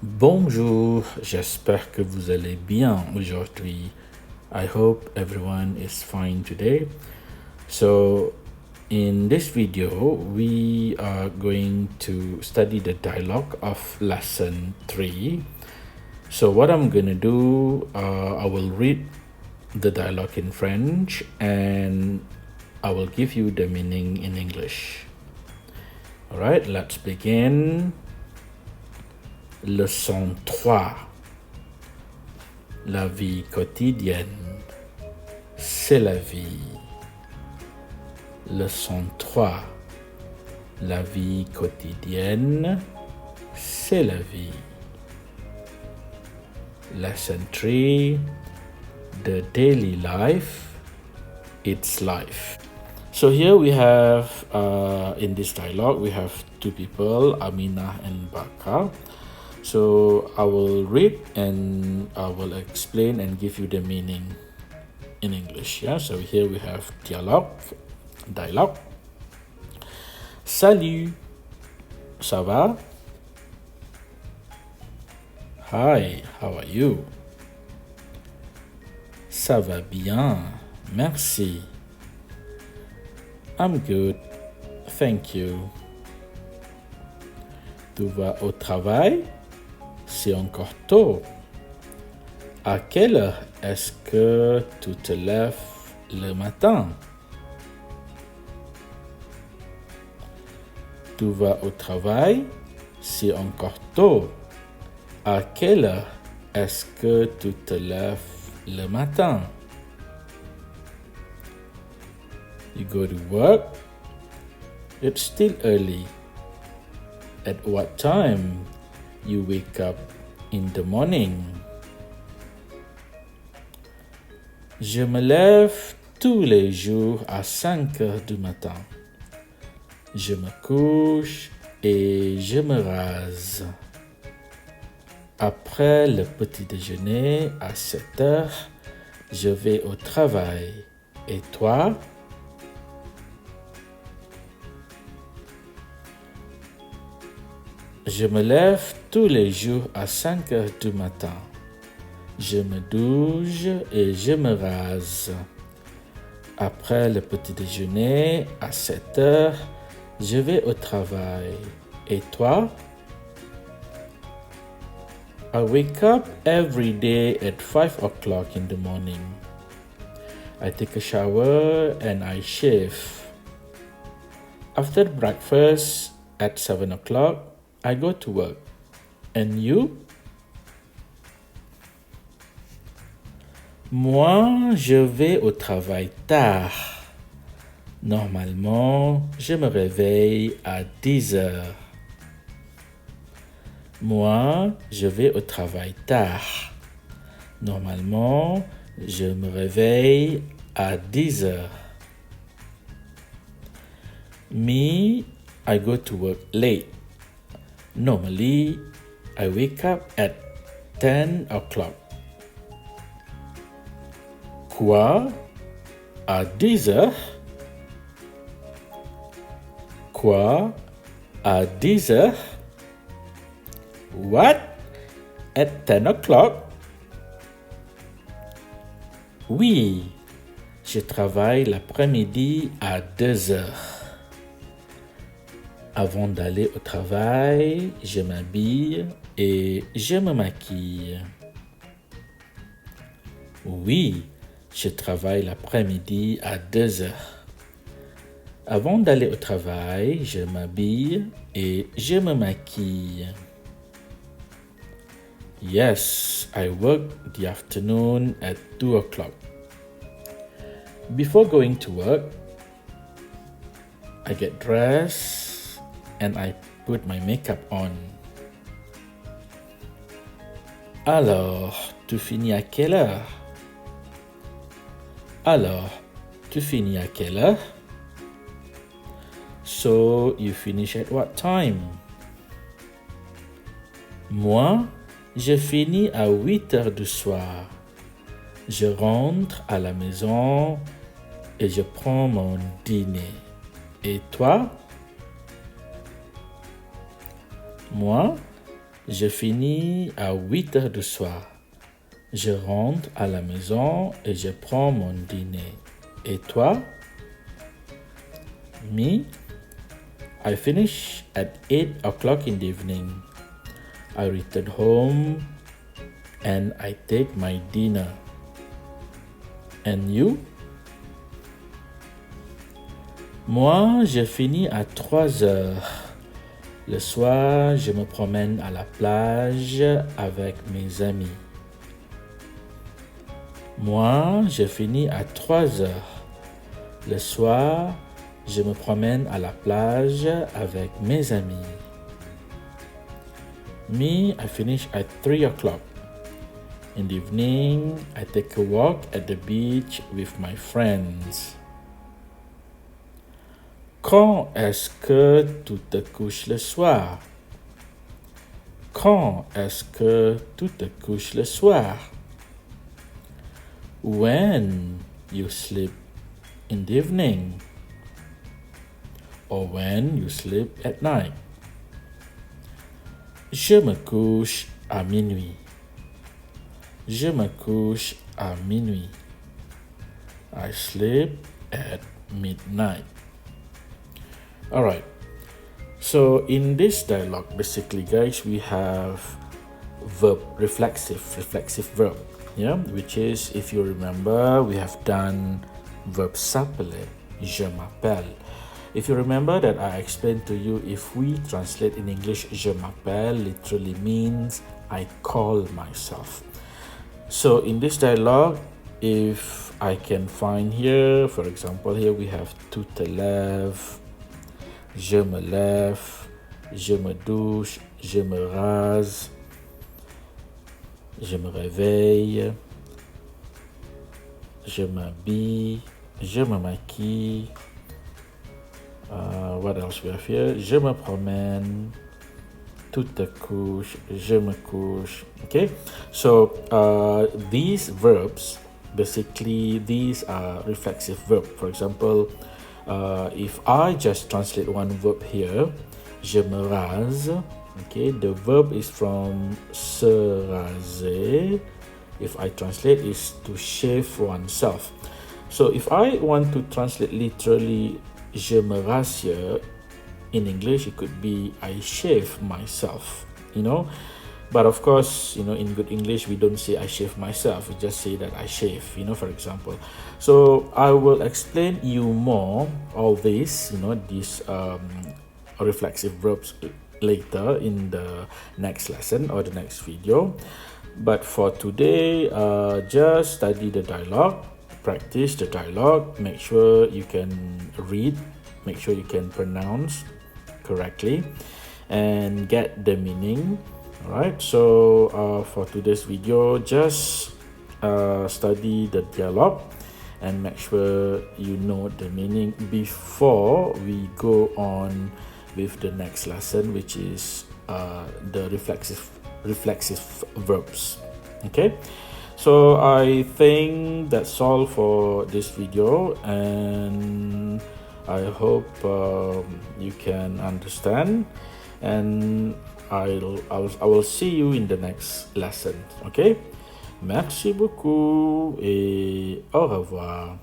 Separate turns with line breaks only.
Bonjour, j'espère que vous allez bien aujourd'hui. I hope everyone is fine today. So, in this video, we are going to study the dialogue of lesson 3. So, what I'm gonna do, I will read the dialogue in French and I will give you the meaning in English. All right, let's begin. Leçon 3. La vie quotidienne, c'est la vie. Leçon 3. La vie quotidienne, c'est la vie. Lesson 3. The daily life, it's life. So here we have, in this dialogue, we have two people, Aminah and Baka. So I will read and I will explain and give you the meaning in English. Yeah. So here we have dialogue. Salut, ça va? Hi, how are you? Ça va bien, merci. I'm good, thank you. Tu vas au travail? C'est encore tôt. À quelle heure est-ce que tu te lèves le matin? Tu vas au travail? C'est encore tôt. À quelle heure est-ce que tu te lèves le matin? You go to work? It's still early. At what time you wake up in the morning? Je me lève tous les jours à 5 heures du matin. Je me couche et je me rase. Après le petit déjeuner à 7 heures, je vais au travail. Et toi? Je me lève tous les jours à 5 heures du matin. Je me douche et je me rase. Après le petit déjeuner à 7 heures, je vais au travail. Et toi? I wake up every day at 5 o'clock in the morning. I take a shower and I shave. After breakfast at 7 o'clock, I go to work. And you? Moi, je vais au travail tard. Normalement, je me réveille à 10 heures. Moi, je vais au travail tard. Normalement, je me réveille à 10 heures. Me, I go to work late. Normally, I wake up at 10 o'clock. Quoi? À 10 heures? Quoi? À 10 heures? What? At 10 o'clock? Oui, je travaille l'après-midi à 2 heures. Avant d'aller au travail, je m'habille et je me maquille. Oui, je travaille l'après-midi à 2 heures. Avant d'aller au travail, je m'habille et je me maquille. Yes, I work the afternoon at 2 o'clock. Before going to work, I get dressed and I put my makeup on. Alors, tu finis à quelle heure? Alors, tu finis à quelle heure? So, you finish at what time? Moi, je finis à 8 heures du soir. Je rentre à la maison et je prends mon dîner. Et toi? Moi, Je finis à 8 heures du soir. Je rentre à la maison et je prends mon dîner. Et toi? Me? I finish at 8 o'clock in the evening. I return home and I take my dinner. And you? Moi, je finis à 3 heures. Le soir, je me promène à la plage avec mes amis. Moi, je finis à 3 heures. Le soir, je me promène à la plage avec mes amis. Me, I finish at 3 o'clock. In the evening, I take a walk at the beach with my friends. Quand est-ce que tu te couches le soir? Quand est-ce que tu te couches le soir? When you sleep in the evening, or when you sleep at night. Je me couche à minuit. Je me couche à minuit. I sleep at midnight. Alright, so in this dialogue, basically, guys, we have verb reflexive verb, yeah, which is, if you remember, we have done verb s'appeler, je m'appelle. If you remember that I explained to you, if we translate in English, je m'appelle literally means I call myself. So in this dialogue, if I can find here, for example, here we have tu te lèves, je me lève, je me douche, je me rase, je me réveille, je m'habille, je me maquille. What else we have here? Je me promène, tu te couches, je me couche. Okay, so these verbs, basically, these are reflexive verbs. For example, if I just translate one verb here, je me rase, okay, the verb is from se raser. If I translate, is to shave oneself. So if I want to translate literally, je me rase here, in English, it could be I shave myself, you know. But of course, you know, in good English, we don't say I shave myself. We just say that I shave, you know, for example. So I will explain you more all this, you know, these reflexive verbs later in the next lesson or the next video. But for today, just study the dialogue, practice the dialogue, make sure you can read, make sure you can pronounce correctly, and get the meaning. Alright, so for today's video, just study the dialogue and make sure you know the meaning before we go on with the next lesson, which is the reflexive verbs. Okay, so I think that's all for this video, and I hope you can understand, and I will see you in the next lesson. Okay, merci beaucoup et au revoir.